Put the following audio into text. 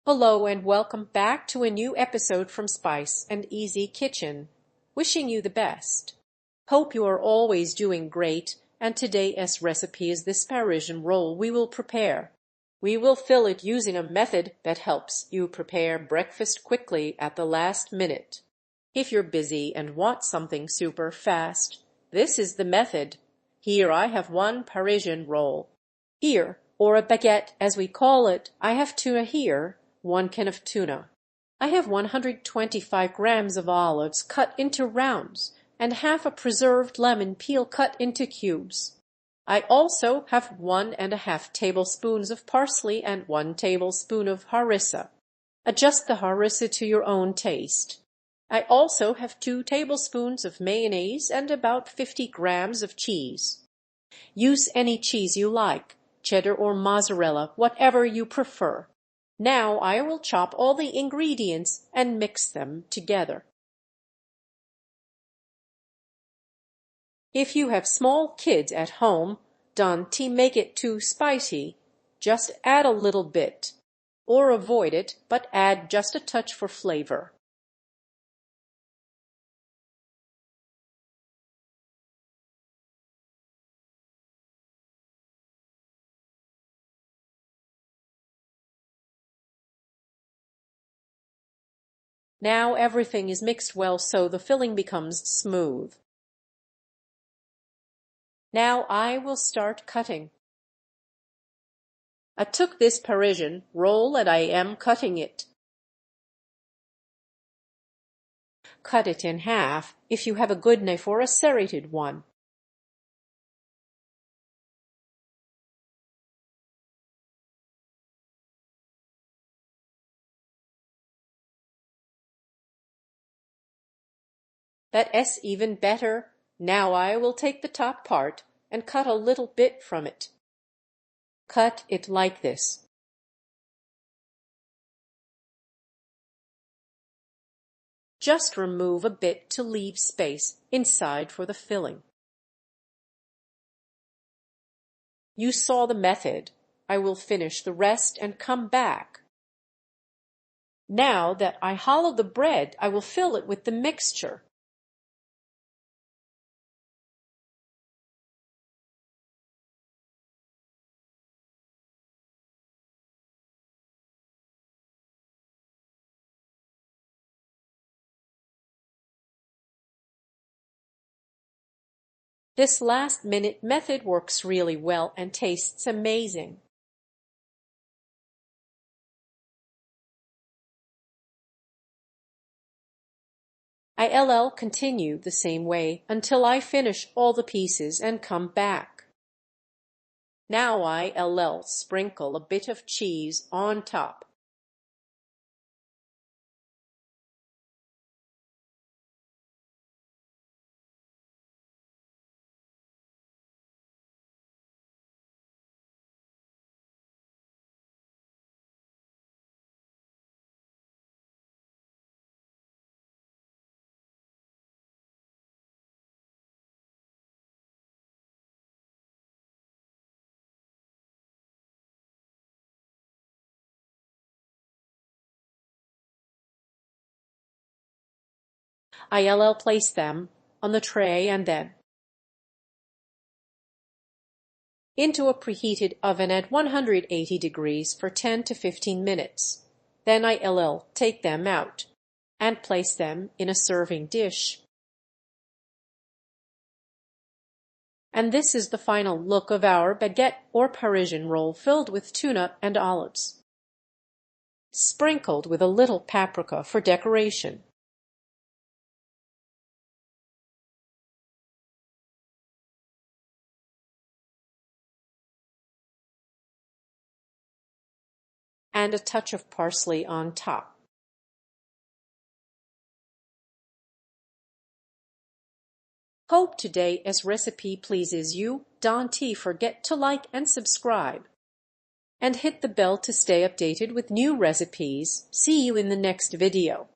Hello and welcome back to a new episode from Spice and Easy Kitchen. Wishing you the best. Hope you are always doing great, and today's recipe is this Parisian roll we will prepare. We will fill it using a method that helps you prepare breakfast quickly at the last minute. If you're busy and want something super fast, this is the method. Here I have one Parisian roll. Here, or a baguette as we call it, I have tuna here. 1 can of tuna. I have 125 grams of olives cut into rounds and half a preserved lemon peel cut into cubes. I also have 1½ tablespoons of parsley and 1 tablespoon of harissa. Adjust the harissa to your own taste. I also have 2 tablespoons of mayonnaise and about 50 grams of cheese. Use any cheese you like, cheddar or mozzarella, whatever you prefer. Now I will chop all the ingredients and mix them together. If you have small kids at home, don't make it too spicy. Just add a little bit. Or avoid it, but add just a touch for flavor. Now everything is mixed well so the filling becomes smooth. Now I will start cutting. I took this Parisian roll and I am cutting it. Cut it in half if you have a good knife or a serrated one. That's even better. Now I will take the top part and cut a little bit from it. Cut it like this. Just remove a bit to leave space inside for the filling. You saw the method. I will finish the rest and come back. Now that I hollow the bread, I will fill it with the mixture. This last-minute method works really well and tastes amazing. I'll continue the same way until I finish all the pieces and come back. Now I'll sprinkle a bit of cheese on top. I'll place them on the tray and then into a preheated oven at 180 degrees for 10 to 15 minutes. Then I'll take them out and place them in a serving dish. And this is the final look of our baguette or Parisian roll filled with tuna and olives, sprinkled with a little paprika for decoration. And a touch of parsley on top. Hope today's recipe pleases you. Don't forget to like and subscribe. And hit the bell to stay updated with new recipes. See you in the next video.